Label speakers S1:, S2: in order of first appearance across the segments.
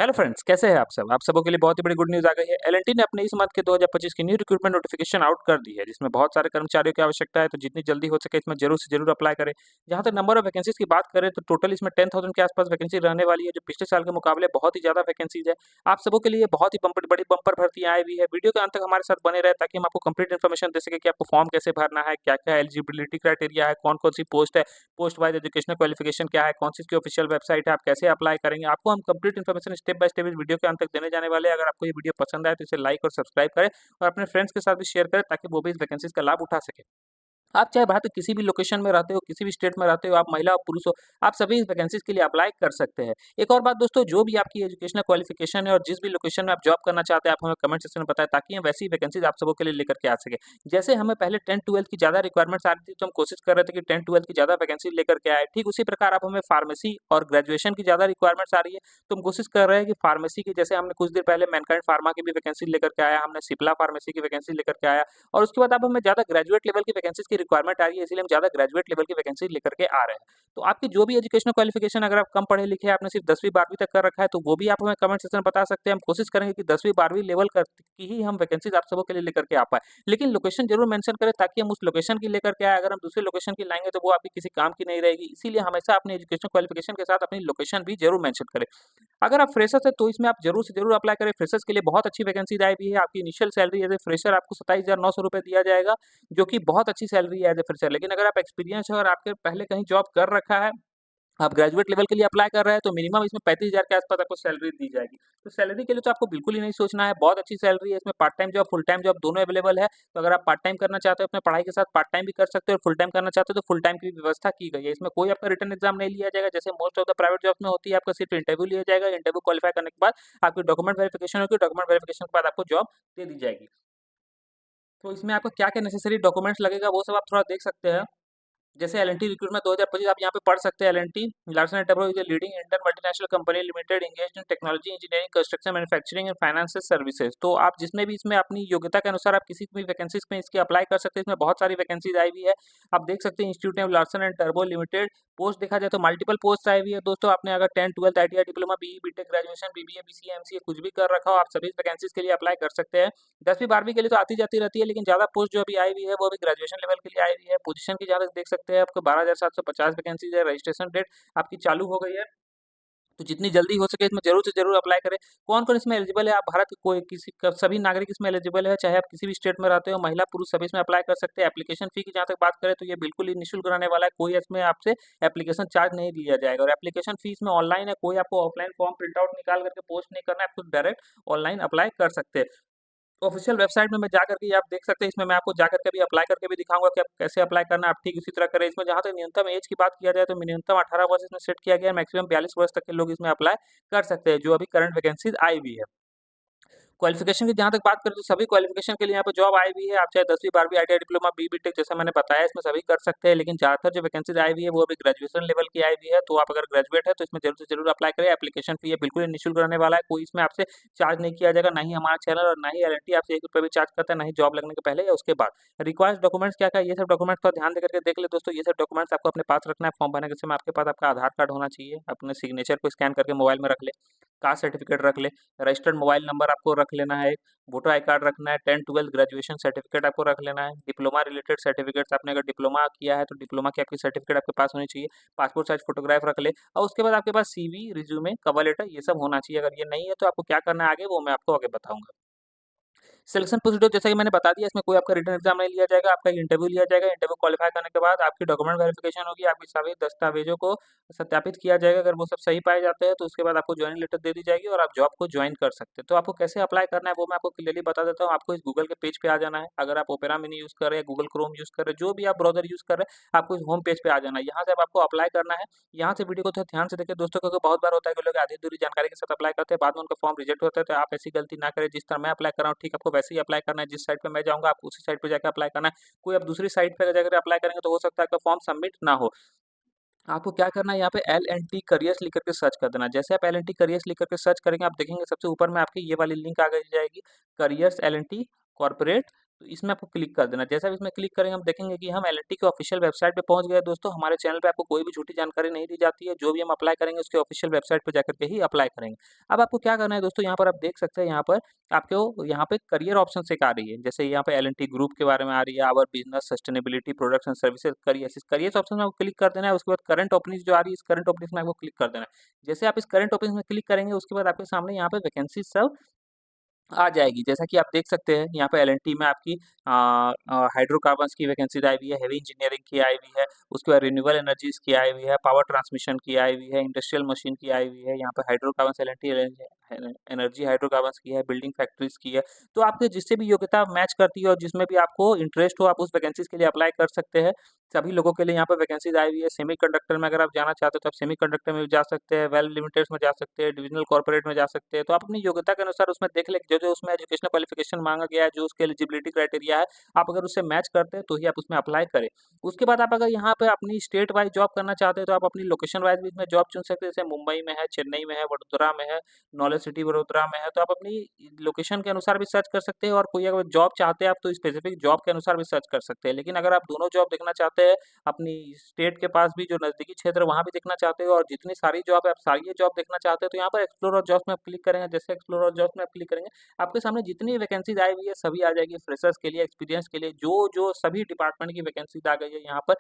S1: Hello friends, कैसे हैं आप सब? आप सबों के लिए बहुत ही बड़ी गुड न्यूज़ आ गई है। एल&टी ने अपने इस मंथ के 2025 की न्यू रिक्रूटमेंट नोटिफिकेशन आउट कर दी है, जिसमें बहुत सारे कर्मचारियों की आवश्यकता है, तो जितनी जल्दी हो सके इसमें ज़रूर से ज़रूर अप्लाई करें। जहाँ तक नंबर ऑफ वैकेंसीज़ की बात करें, तो टोटल इसमें 10,000 के आसपास वैकेंसी रहने वाली है, जो पिछले साल के मुकाबले बहुत ही ज़्यादा वैकेंसीज़ है। आप सबों के लिए बहुत ही बड़ी बम्पर भर्तियाँ आई हुई है। वीडियो के अंत तक हमारे साथ बने रहे, ताकि हम आपको कंप्लीट इन्फॉर्मेशन दे सकें कि आपको फॉर्म कैसे भरना है, क्या-क्या एलिजिबिलिटी क्राइटेरिया है, कौन-कौन सी पोस्ट है, पोस्ट वाइज़ एजुकेशनल क्वालिफिकेशन क्या है, कौन सी इसकी ऑफिशियल वेबसाइट है, आप कैसे अप्लाई करेंगे। आपको हम complete information step by step इस वीडियो के अंत तक देने जाने वाले हैं। अगर आपको ये वीडियो पसंद आए तो इसे लाइक और सब्सक्राइब करें और अपने फ्रेंड्स के साथ भी शेयर करें, ताकि वो भी इस वैकेंसीज का लाभ उठा सकें। आप चाहे भारत के किसी भी लोकेशन में रहते हो, किसी भी स्टेट में रहते हो, आप महिला हो, पुरुष हो, आप सभी इस वैकेंसीज के लिए अप्लाई कर सकते हैं। एक और बात दोस्तों, जो भी आपकी एजुकेशनल क्वालिफिकेशन है और जिस भी लोकेशन में आप जॉब करना चाहते हैं, आप हमें कमेंट सेक्शन में बताएं, ताकि हम वैसी वैकेंसीज आप सबों के लिए लेकर के आ सके। जैसे हमें पहले 10th-12th की ज़्यादा रिक्वायरमेंट्स आ रही थी, तो हम कोशिश कर रहे थे कि 10th-12th की ज़्यादा वैकेंसी लेकर के आए। ठीक उसी प्रकार अब हमें फार्मेसी और ग्रेजुएशन की ज़्यादा रिक्वायरमेंट्स आ रही है, तो हम कोशिश कर रहे हैं कि फार्मेसी की, जैसे हमने कुछ देर पहले मैनकाइंड फार्मा की भी वैकेंसी लेकर के आया, हमने सिप्ला फार्मेसी की वैकेंसी लेकर के आया, और उसके बाद अब हमें ज़्यादा ग्रेजुएट लेवल की वैकेंसीज की रिक्वायरमेंट आ रही है, इसलिए हम ज़्यादा ग्रेजुएट लेवल की वैकेंसी लेकर के आ रहे हैं। तो आपकी जो भी एजुकेशनल क्वालिफिकेशन, अगर आप कम पढ़े लिखे हैं, आपने सिर्फ 10वीं 12वीं तक कर रखा है, तो वो भी आप हमें कमेंट सेक्शन में बता सकते हैं। हम कोशिश करेंगे कि 10वीं 12वीं लेवल की ही हम वैकेंसीज आप सबों के लिए लेकर के आ पाए। लेकिन लोकेशन जरूर मेंशन करें, ताकि हम उस लोकेशन की लेकर के आए। अगर हम दूसरे लोकेशन की लाएंगे, तो वो आपकी किसी काम की नहीं रहेगी। इसीलिए हमेशा अपनी एजुकेशनल क्वालिफिकेशन के साथ अपनी लोकेशन भी जरूर मेंशन करें। अगर आप फ्रेशर्स हैं, तो इसमें आप जरूर से जरूर अप्लाई करें। फ्रेशर्स के लिए बहुत अच्छी वैकेंसीज आई हुई है। आपकी initial salary as a fresher आपको 27,900 रुपए दिया जाएगा, जो कि बहुत अच्छी सैलरी है एज ए फ्रेशर। लेकिन अगर आप एक्सपीरियंस है और आपके पहले कहीं जॉब कर रखा है, आप ग्रेजुएट लेवल के लिए अप्लाई कर रहे हैं, तो मिनिमम इसमें 35,000 के आसपास आपको सैलरी दी जाएगी। तो सैलरी के लिए तो आपको बिल्कुल ही नहीं सोचना है, बहुत अच्छी सैलरी है। इसमें part time job, full time job दोनों अवेलेबल है। तो अगर आप पार्ट टाइम करना चाहते हो, अपने पढ़ाई के साथ पार्ट टाइम भी कर सकते हो, और फुल टाइम करना चाहते हो तो फुल टाइम की भी व्यवस्था की गई है। इसमें कोई आपका रिटन एग्जाम नहीं लिया जाएगा, जैसे most of the private job में होती है। आपका सिर्फ इंटरव्यू लिया जाएगा, इंटरव्यू क्वालिफाई करने के बाद आपकी डॉक्यूमेंट वेरिफिकेशन होगी, डॉक्यूमेंट वेरिफिकेशन के बाद आपको जॉब दे दी जाएगी। तो इसमें आपको क्या-क्या नेसेसरी डॉक्यूमेंट्स लगेगा, वो सब आप थोड़ा देख सकते हैं। जैसे एल&टी रिक्रूटमेंट 2025 आप यहाँ पे पढ़ सकते हैं। L&T Larsen and Toubro is a leading Indian multinational company limited engaged in technology, engineering, construction, manufacturing and financial services. तो आप जिसमें भी इसमें अपनी योग्यता के अनुसार आप किसी भी वैकेंसीज में इसकी अप्लाई कर सकते हैं। इसमें बहुत सारी वैकेंसीज आई हुई है। आप देख सकते हैं institute of Larsen and turbo limited. Post देखा जाए तो मल्टीपल पोस्ट आई हुई है दोस्तों। आपने अगर 10th-12th ITI diploma, BE, BTech, graduation, BBA, BCA, MCA कुछ भी कर रखा हो, आप सभी वैकेंसीज के लिए अप्लाई कर सकते हैं। 10वीं 12वीं के लिए तो आती जाती रहती है, लेकिन ज़्यादा पोस्ट जो अभी आई हुई है, वो अभी ग्रेजुएशन लेवल के लिए आई हुई है। पोजीशन की जहाँ तक देख सकते हैं, आपको 12,750 वैकेंसीज है। रजिस्ट्रेशन डेट आपकी चालू हो गई है, तो जितनी जल्दी हो सके इसमें ज़रूर से ज़रूर अप्लाई करें। कौन-कौन इसमें एलिजिबल है? आप भारत के कोई किसी क सभी नागरिक इसमें एलिजिबल है, चाहे आप किसी भी स्टेट में रहते हो, महिला, पुरुष सभी इसमें अप्लाई कर सकते हैं। एप्लीकेशन फ़ी की जहाँ तक बात करें, तो ये बिल्कुल ही निःशुल्क रहने वाला है। कोई इसमें आपसे एप्लीकेशन चार्ज नहीं लिया जाएगा, और एप्लीकेशन फ़ी इसमें ऑनलाइन है। कोई आपको ऑफलाइन फॉर्म प्रिंट आउट निकाल करके पोस्ट नहीं करना है, आप खुद डायरेक्ट ऑनलाइन अप्लाई कर सकते हैं। ऑफिशियल वेबसाइट में मैं जाकर के आप देख सकते हैं। इसमें मैं आपको जाकर के भी अप्लाई करके भी दिखाऊँगा कि आप कैसे अप्लाई करना है। आप ठीक उसी तरह करें। इसमें जहाँ तक न्यूनतम ऐज की बात किया जाए, तो न्यूनतम 18 वर्ष इसमें सेट किया गया है। मैक्सिमम 42 वर्ष तक के लोग इसमें अप्लाई कर सकते हैं, जो अभी करंट वैकेंसीज़ आई हुई है। क्वालिफिकेशन की जहाँ तक बात करें, तो सभी क्वालिफिकेशन के लिए यहाँ पे जॉब आई हुई है। आप चाहे 10वीं 12वीं आईटीआई डिप्लोमा, बी बीटेक जैसा मैंने बताया, इसमें सभी कर सकते हैं। लेकिन ज़्यादातर जो वैकेंसीज आई हुई है, वो अभी ग्रेजुएशन लेवल की आई हुई है। तो आप अगर ग्रेजुएट है, तो इसमें जरूर से जरूर अप्लाई करें। एप्लीकेशन फी है बिल्कुल ही निःशुल्क रहने वाला है। कोई इसमें आपसे चार्ज नहीं किया जाएगा, ना ही हमारा चैनल और ना ही एल&टी आपसे ₹1 भी चार्ज करता है, ना ही जॉब लगने के पहले या उसके बाद। रिक्वायर्ड डॉक्यूमेंट्स क्या-क्या, ये सब डॉक्यूमेंट्स का ध्यान देकर के देख ले दोस्तों। ये सब डॉक्यूमेंट्स आपको अपने पास रखना है। फॉर्म भरने के समय आपके पास आपका आधार कार्ड होना चाहिए, अपने सिग्नेचर को स्कैन करके मोबाइल में रख ले, कास्ट सर्टिफिकेट रख ले, रजिस्टर्ड मोबाइल नंबर आपको रख लेना है, वोटर आई कार्ड रखना है, 10th-12th ग्रेजुएशन सर्टिफिकेट आपको रख लेना है, डिप्लोमा रिलेटेड सर्टिफिकेट्स, आपने अगर डिप्लोमा किया है तो डिप्लोमा की आपकी सर्टिफिकेट आपके पास होनी चाहिए, पासपोर्ट साइज फोटोग्राफ रख ले, और उसके बाद आपके पास सीवी, रिज्यूमे, कवर लेटर ये सब होना चाहिए। अगर ये नहीं है, तो आपको क्या करना है आगे, वो मैं आपको आगे बताऊंगा। सिलेक्शन प्रोसीड्यूर जैसा कि मैंने बता दिया, इसमें कोई आपका रिटन एग्जाम नहीं लिया जाएगा, आपका इंटरव्यू लिया जाएगा। इंटरव्यू क्वालिफाई करने के बाद आपकी डॉक्यूमेंट वेरिफिकेशन होगी, आपकी सभी दस्तावेजों को सत्यापित किया जाएगा। अगर वो सब सही पाए जाते हैं, तो उसके बाद आपको ज्वाइनिंग लेटर दे दी जाएगी और आप जॉब को ज्वाइन कर सकते हैं। तो आपको कैसे अप्लाई करना है, वो मैं आपको क्लियरली बता देता हूँ। आपको इस गूगल के पेज पे आ जाना है। अगर आप ओपेरा मिनी यूज़ कर रहे हैं, गूगल क्रोम यूज़ कर रहे हैं, जो भी आप ब्राउज़र यूज़ कर रहे हैं, आपको इस होम पेज पे आ जाना है। यहाँ से अब आपको अप्लाई करना है। यहाँ से वीडियो को थोड़ा ध्यान से देखिए दोस्तों, क्योंकि बहुत बार होता है कि लोग आधी-अधूरी जानकारी के साथ अप्लाई करते हैं, बाद में उनका फॉर्म रिजेक्ट होता है। तो आप ऐसी गलती ना करें। जिस तरह मैं अप्लाई कर रहा हूँ, ठीक आपको वैसे ही अप्लाई करना है। जिस साइट पे मैं जाऊँगा, आपको उसी साइट पे जाके अप्लाई करना है। कोई आप दूसरी साइट पे जाकर अप्लाई करेंगे, तो हो सकता है आपका फॉर्म सबमिट ना हो। आपको क्या करना है, यहाँ पे एल&टी करियर्स लिख करके सर्च कर देना। जैसे आप एल&टी करियर्स लिख करके सर्च करेंगे, आप देखेंगे सबसे ऊपर में आपकी ये वाली लिंक आ गई जाएगी, करियर्स एल&टी कॉर्पोरेट। तो इसमें आपको क्लिक कर देना है। जैसा भी इसमें क्लिक करेंगे हम देखेंगे कि हम एल&टी की ऑफिशियल वेबसाइट पे पहुँच गए दोस्तों। हमारे चैनल पे आपको कोई भी झूठी जानकारी नहीं दी जाती है, जो भी हम अप्लाई करेंगे उसके ऑफिशियल वेबसाइट पे जाकर के ही अप्लाई करेंगे। अब आपको क्या करना है दोस्तों, यहाँ पर आप देख सकते हैं, यहाँ पर आपको यहाँ पे करियर ऑप्शंस एक आ रही है। जैसे यहाँ पे एल&टी ग्रुप के बारे में आ रही है, our business sustainability products and services careers. इस करियर्स ऑप्शन में आपको क्लिक कर देना है। उसके बाद करंट ओपनिंग्स जो आ रही है, इस करंट ओपनिंग्स में आपको क्लिक कर देना है। जैसे आप इस करंट ओपनिंग्स में क्लिक करेंगे, उसके बाद आपके सामने यहाँ पे वैकेंसी सब आ जाएगी। जैसा कि आप देख सकते हैं, यहाँ पे एल&टी में आपकी हाइड्रोकार्बन्स की वैकेंसी आई हुई है, हेवी इंजीनियरिंग की आई हुई है, उसके बाद रिन्यूएबल एनर्जीज की आई हुई है, पावर ट्रांसमिशन की आई हुई है, इंडस्ट्रियल मशीन की आई हुई है, यहाँ पे हाइड्रोकार्बन्स एल&टी एनर्जी हाइड्रोकार्बन्स की है, बिल्डिंग फैक्ट्रीज की है। तो आपके जिससे भी योग्यता मैच करती है और जिसमें भी आपको इंटरेस्ट हो, आप उस वैकेंसीज के लिए अप्लाई कर सकते हैं। सभी लोगों के लिए यहाँ पे वैकेंसीज आई हुई है। सेमीकंडक्टर में अगर आप जाना चाहते हो तो आप सेमीकंडक्टर में भी जा सकते हैं, वेल लिमिटेड्स में जा सकते हैं, डिविजनल कॉर्पोरेट में जा सकते हैं। तो आप अपनी योग्यता के अनुसार उसमें देख लें, जो उसमें एजुकेशनल क्वालिफिकेशन मांगा गया है, जो उसके एलिजिबिलिटी क्राइटेरिया है, आप अगर उससे मैच करते हैं तो ही आप उसमें अप्लाई करें। उसके बाद आप अगर यहाँ पे अपनी स्टेट वाइज जॉब करना चाहते हैं तो आप अपनी लोकेशन वाइज भी इसमें जॉब चुन सकते हैं। जैसे मुंबई में है, चेन्नई में है, वडोदरा में है, नॉलेज सिटी वडोदरा में है। तो आप अपनी लोकेशन के अनुसार भी सर्च कर सकते हैं, और कोई अगर जॉब चाहते हैं आप तो स्पेसिफिक जॉब के अनुसार भी सर्च कर सकते हैं। लेकिन अगर आप दोनों जॉब देखना चाहते हैं, अपनी स्टेट के पास भी जो नज़दीकी क्षेत्र है वहाँ भी देखना चाहते हो, और जितनी सारी जॉब है आप सारी जॉब देखना चाहते हो, तो यहाँ पर एक्सप्लोर और जॉब्स में आप क्लिक करेंगे। जैसे एक्सप्लोर और जॉब्स में आप क्लिक करेंगे, आपके सामने जितनी वैकेंसीज आई हुई है सभी आ जाएगी। फ्रेशर्स के लिए, एक्सपीरियंस के लिए, जो जो सभी डिपार्टमेंट की वैकेंसीज आ गई है यहाँ पर।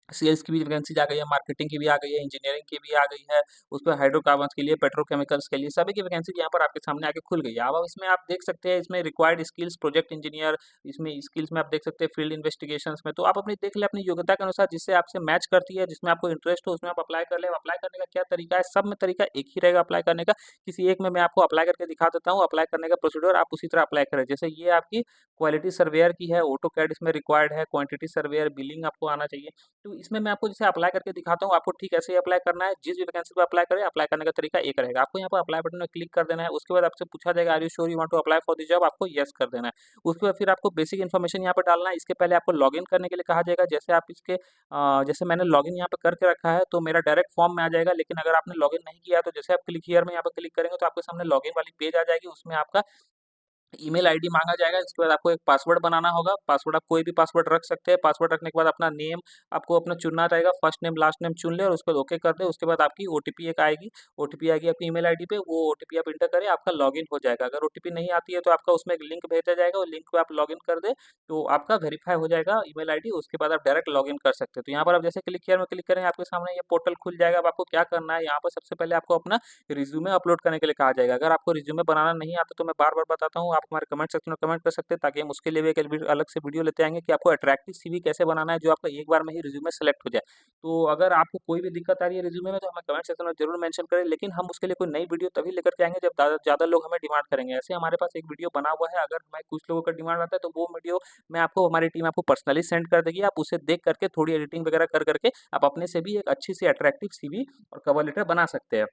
S1: सेल्स की भी वैकेंसीज आ गई है, मार्केटिंग की भी आ गई है, इंजीनियरिंग की भी आ गई है, उसपे हाइड्रोकार्बन्स के लिए, पेट्रोकेमिकल्स के लिए, सभी की वैकेंसीज यहाँ पर आपके सामने आके खुल गई है। अब इसमें आप देख सकते हैं, इसमें रिक्वायर्ड स्किल्स प्रोजेक्ट इंजीनियर, इसमें स्किल्स में आप देख सकते हैं फील्ड इन्वेस्टिगेशंस में। तो आप अपनी देख लें अपनी योग्यता के अनुसार, जिससे आपसे मैच करती है, जिसमें आपको इंटरेस्ट हो उसमें आप अप्लाई कर लें। अप्लाई करने का क्या तरीका है, सब में तरीका एक ही रहेगा अप्लाई करने का। किसी एक में मैं आपको अप्लाई करके दिखा देता हूँ, अप्लाई करने का प्रोसीड्योर आप उसी तरह अप्लाई करें। जैसे ये आपकी क्वालिटी सर्वेयर की है, ऑटोकैड इसमें रिक्वायर्ड है, क्वांटिटी सर्वेयर, बिलिंग आपको आना चाहिए। तो इसमें मैं आपको जैसे अप्लाई करके दिखाता हूँ, आपको ठीक ऐसे ही अप्लाई करना है। जिस भी वैकेंसी पे अप्लाई करें, अप्लाई करने का तरीका एक रहेगा। आपको यहाँ पर अप्लाई बटन में क्लिक कर देना है। उसके बाद आपसे पूछा जाएगा are you sure you want to apply for the job, आपको येस कर देना है। उसके बाद फिर आपको बेसिक इन्फॉर्मेशन यहाँ पर डालना है। इसके पहले आपको लॉगिन करने के लिए कहा जाएगा। जैसे आप इसके जैसे मैंने लॉगिन यहाँ पे करके रखा है, तो मेरा डायरेक्ट फॉर्म में आ जाएगा। लेकिन अगर आपने लॉगिन नहीं किया तो जैसे आप क्लिक हियर में यहाँ पर क्लिक करेंगे तो आपके सामने लॉगिन वाली पेज आ जाएगी। उसमें आपका ईमेल आईडी मांगा जाएगा। इसके बाद आपको एक पासवर्ड बनाना होगा। पासवर्ड आप कोई भी पासवर्ड रख सकते हैं। पासवर्ड रखने के बाद अपना नेम आपको अपना चुनना रहेगा। फर्स्ट नेम लास्ट नेम चुन ले और उसके बाद ओके कर दे। उसके बाद आपकी ओटीपी एक आएगी। ओटीपी आएगी आपकी ईमेल आईडी पे, वो ओटीपी आप इंटर करें, आपका लॉगिन हो जाएगा। अगर ओटीपी नहीं आती है तो आपका उसमें एक लिंक भेजा जाएगा, वो लिंक पे आप लॉगिन कर दे तो आपका वेरीफाई हो जाएगा ईमेल आईडी। उसके बाद आप डायरेक्ट लॉगिन कर सकते हैं। तो यहाँ पर आप जैसे क्लिक किया में क्लिक करेंगे, आपके सामने ये पोर्टल खुल जाएगा। अब आपको क्या करना है, यहाँ पर सबसे पहले आपको अपना रिज्यूमे अपलोड करने के लिए कहा जाएगा। अगर आपको रिज्यूमे बनाना नहीं आता तो मैं बार-बार बताता हूँ, आप हमारे कमेंट सेक्शन में कमेंट कर सकते हैं, ताकि हम उसके लिए भी एक अलग से वीडियो लेते आएँगे कि आपको अट्रैक्टिव सीवी कैसे बनाना है, जो आपका एक बार में ही रिज्यूमे सेलेक्ट हो जाए। तो अगर आपको कोई भी दिक्कत आ रही है रिज्यूमे में, तो हमें कमेंट सेक्शन में ज़रूर मेंशन करें, लेकिन हम उसके लिए कोई नई वीडियो तभी लेकर के आएँगे जब ज़्यादा लोग हमें डिमांड करेंगे। ऐसे हमारे पास एक वीडियो बना हुआ है, अगर हमें कुछ लोगों का डिमांड आता है तो वो वीडियो मैं आपको, हमारी टीम आपको पर्सनली सेंड कर देगी। आप उसे देख करके थोड़ी एडिटिंग वगैरह कर करके आप अपने से भी एक अच्छी सी अट्रैक्टिव सीवी और कवर लेटर बना सकते हैं।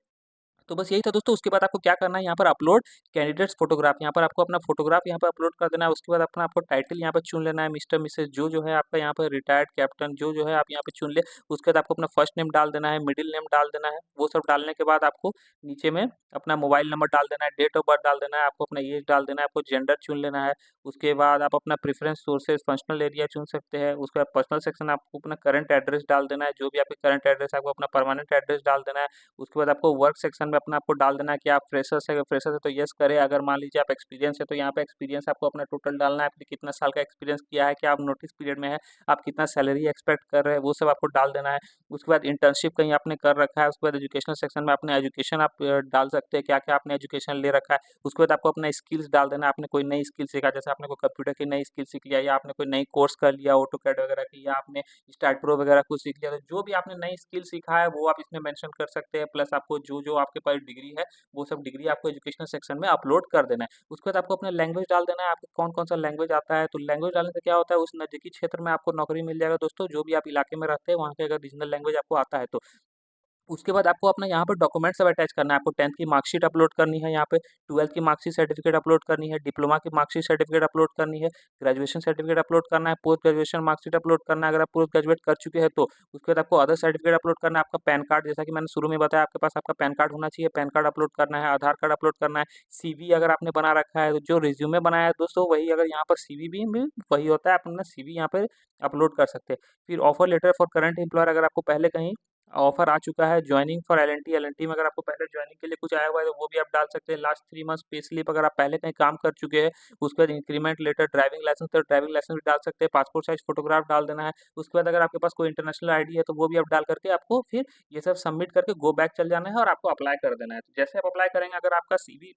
S1: तो बस यही था दोस्तों। उसके बाद आपको क्या करना है, यहाँ पर अपलोड कैंडिडेट्स फोटोग्राफ, यहाँ पर आपको अपना फोटोग्राफ यहाँ पर अपलोड कर देना है। उसके बाद अपना आपको टाइटल यहाँ पर चुन लेना है, मिस्टर मिसेज जो है आपका यहाँ पर रिटायर्ड कैप्टन जो है आप यहाँ पे चुन ले। उसके बाद आपको अपना फर्स्ट नेम डाल देना है, मिडिल नेम डाल देना है। वो सब डालने के बाद आपको नीचे में अपना मोबाइल नंबर डाल देना है, डेट ऑफ बर्थ डाल देना है, आपको अपना एज डाल देना है, आपको जेंडर चुन लेना है। उसके बाद आप अपना प्रेफरेंस सोर्सेज फंक्शनल एरिया चुन सकते हैं। उसके बाद पर्सनल सेक्शन आपको अपना करंट एड्रेस डाल देना है, जो भी आपके करंट एड्रेस है आपको अपना परमानेंट एड्रेस डाल देना है। उसके बाद आपको वर्क सेक्शन में अपना आपको डाल देना है कि आप फ्रेशर्स है, फ्रेशर्स है तो यस करें। अगर मान लीजिए आप एक्सपीरियंस है तो यहाँ पे एक्सपीरियंस आपको अपना टोटल डालना है, आपने कितना साल का एक्सपीरियंस किया है, क्या आप नोटिस पीरियड में है, आप कितना सैलरी एक्सपेक्ट कर रहे हैं, वो सब आपको डाल देना है। उसके बाद इंटर्नशिप कहीं आपने कर रखा है, उसके बाद एजुकेशनल सेक्शन में अपने एजुकेशन आप डाल सकते हैं, क्या क्या आपने एजुकेशन ले रखा है। उसके बाद आपको अपना स्किल्स डाल देना है, आपने कोई नई स्किल सीखा, जैसे आपने कोई कंप्यूटर की नई स्किल सीख लिया, या आपने कोई नई कोर्स कर लिया ऑटोकैड वगैरह की, या आपने स्टार्ट प्रो वगैरह कुछ सीख लिया। तो जो भी आपने नई स्किल सीखा है वो आप इसमें मेंशन कर सकते हैं। प्लस आपको जो जो आपके पास डिग्री है वो सब डिग्री आपको एजुकेशनल सेक्शन में अपलोड कर देना है। उसके बाद आपको अपना लैंग्वेज डाल देना है, आपको कौन-कौन सा लैंग्वेज आता है। तो लैंग्वेज डालने से क्या होता है, उस नज़दीकी क्षेत्र में आपको नौकरी मिल जाएगा दोस्तों, जो भी आप इलाके में रहते हैं वहाँ के अगर रीजनल लैंग्वेज आपको आता है तो। उसके बाद आपको अपना यहाँ पर डॉक्यूमेंट सब अटैच करना है। आपको 10th की मार्कशीट अपलोड करनी है यहाँ पे, 12th की मार्कशीट सर्टिफिकेट अपलोड करनी है, डिप्लोमा की मार्कशीट सर्टिफिकेट अपलोड करनी है, ग्रेजुएशन सर्टिफिकेट अपलोड करना है, पोस्ट ग्रेजुएशन मार्कशीट अपलोड करना है अगर आप पोस्ट ग्रेजुएट कर चुके हैं तो। उसके बाद आपको अदर सर्टिफिकेट अपलोड करना है, आपका पैन कार्ड, जैसा कि मैंने शुरू में बताया आपके पास आपका पैन कार्ड होना चाहिए, पैन कार्ड अपलोड करना है, आधार कार्ड अपलोड करना है, सीवी अगर आपने बना रखा है, तो जो रिज्यूमे बनाया है दोस्तों वही अगर यहाँ पर सीवी भी वही होता है, आप अपना सीवी यहाँ पे अपलोड कर सकते हैं। फिर offer letter for current employer, अगर आपको पहले कहीं ऑफर आ चुका है joining for L N T में अगर आपको पहले ज्वाइनिंग के लिए कुछ आया हुआ है तो वो भी आप डाल सकते हैं। लास्ट 3 मंथ्स पे स्लिप अगर आप पहले कहीं काम कर चुके हैं, उसके बाद इंक्रीमेंट लेटर, ड्राइविंग लाइसेंस, तो ड्राइविंग लाइसेंस भी डाल सकते हैं, पासपोर्ट साइज फोटोग्राफ डाल देना है। उसके बाद अगर आपके पास कोई इंटरनेशनल आईडी है तो वो भी आप डाल करके आपको फिर ये सब सबमिट करके गो बैक चल जाना है और आपको अप्लाई कर देना है। तो जैसे आप अप्लाई करेंगे, अगर आपका सीवी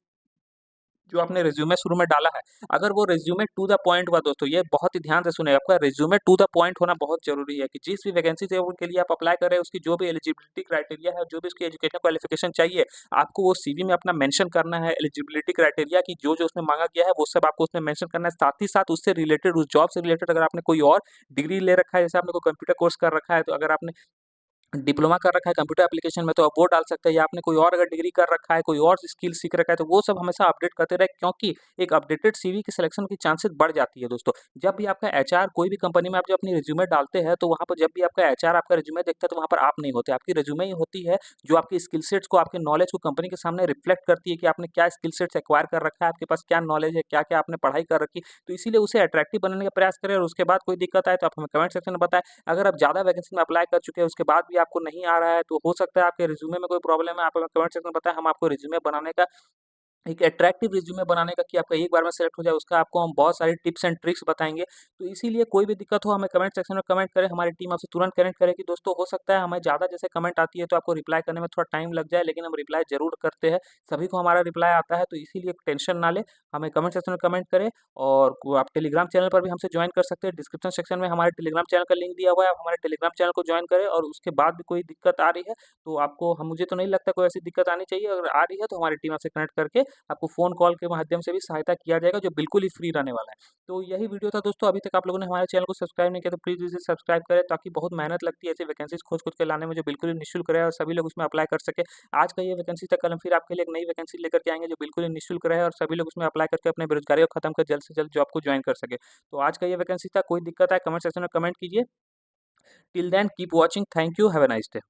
S1: जो आपने रिज्यूमे शुरू में डाला है, अगर वो रिज्यूमे टू द पॉइंट हुआ दोस्तों, ये बहुत ही ध्यान से सुने, आपका रिज्यूमे टू द पॉइंट होना बहुत ज़रूरी है कि जिस भी वैकेंसी से उनके लिए आप अप्लाई कर रहे हैं, उसकी जो भी एलिजिबिलिटी क्राइटेरिया है, जो भी उसकी एजुकेशन क्वालिफिकेशन चाहिए, आपको वो सीवी में अपना मेंशन करना है। एलिजिबिलिटी क्राइटेरिया की जो-जो उसमें माँगा गया है, वो सब आपको उसमें मेंशन करना है। साथ ही साथ उससे रिलेटेड, उस जॉब से रिलेटेड अगर आपने कोई और डिग्री ले रखा है, जैसे आपने कोई कंप्यूटर कोर्स कर रखा है, तो अगर आपने डिप्लोमा कर रखा है कंप्यूटर एप्लीकेशन में तो आप वो डाल सकते हैं, या आपने कोई और अगर डिग्री कर रखा है, कोई और स्किल सीख रखा है, तो वो सब हमेशा अपडेट करते रहें, क्योंकि एक अपडेटेड सीवी की सिलेक्शन की चांसेस बढ़ जाती है दोस्तों। जब भी आपका एचआर कोई भी कंपनी में आप जब अपनी रिज्यूमे डालते हैं, तो वहाँ पर जब भी आपका एचआर आपका रिज्यूमे देखता है, तो वहाँ पर आप नहीं होते, आपकी रिज्यूमे ही होती है जो आपकी स्किल सेट्स को, आपके नॉलेज को कंपनी के सामने रिफ्लेक्ट करती है कि आपने क्या स्किल सेट्स एक्वायर कर रखा है, आपके पास क्या नॉलेज है, क्या-क्या आपने पढ़ाई कर रखी है। तो इसीलिए उसे अट्रैक्टिव बनाने का प्रयास करें, और उसके बाद कोई दिक्कत आए तो आप हमें कमेंट सेक्शन में बताएँ। अगर आप ज़्यादा वैकेंसी में अप्लाई कर चुके हैं, उसके बाद भी आपको नहीं आ रहा है, तो हो सकता है आपके रिज्यूमे में कोई प्रॉब्लम है, आप हमें कमेंट सेक्शन में बताएँ, हम आपको रिज्यूमे बनाने का, एक अट्रैक्टिव रिज्यूमे बनाने का, कि आपका एक बार में सेलेक्ट हो जाए, उसका आपको हम बहुत सारी टिप्स एंड ट्रिक्स बताएँगे। तो इसीलिए कोई भी दिक्कत हो, हमें कमेंट सेक्शन में कमेंट करें, हमारी टीम आपसे तुरंत कनेक्ट करेगी। दोस्तों हो सकता है हमें ज़्यादा जैसे कमेंट आती है तो आपको रिप्लाई करने में थोड़ा टाइम लग जाए, लेकिन हम रिप्लाई ज़रूर करते हैं। सभी को हमारा रिप्लाई आता है, तो इसीलिए टेंशन ना लें, हमें कमेंट सेक्शन में कमेंट करें। और को आप टेलीग्राम चैनल पर भी हमसे जॉइन कर सकते हैं। डिस्क्रिप्शन सेक्शन में हमारे टेलीग्राम चैनल का लिंक दिया हुआ है, आप हमारे टेलीग्राम चैनल को जॉइन करें, और उसके बाद भी कोई दिक्कत आ रही है तो आपको, हम मुझे तो नहीं लगता कोई ऐसी दिक्कत आनी चाहिए, अगर आ रही है तो हमारी टीम आपसे कनेक्ट करके आपको फ़ोन कॉल के माध्यम से भी सहायता किया जाएगा, जो बिल्कुल ही फ्री रहने वाला है। तो यही वीडियो था दोस्तों, अभी तक आप लोगों ने हमारे चैनल को सब्सक्राइब नहीं किया तो प्लीज़ इसे सब्सक्राइब करें, ताकि बहुत मेहनत लगती है ऐसी वैकेंसीज़ खोज-खोज के लाने में, जो बिल्कुल ही निःशुल्क रहे और सभी लोग उसमें अप्लाई कर सकें। आज का ये वैकेंसी था, कल हम फिर आपके लिए एक नई वैकेंसी लेकर के आएँगे जो बिल्कुल ही निःशुल्क रहे, और सभी लोग उसमें अप्लाई करके अपने बेरोज़गारी को खत्म कर जल्द से जल्द जॉब को जॉइन कर सकें। तो आज का ये वैकेंसी था, कोई दिक्कत आए कमेंट सेक्शन में कमेंट कीजिए। Till then keep watching, thank you, have a nice day.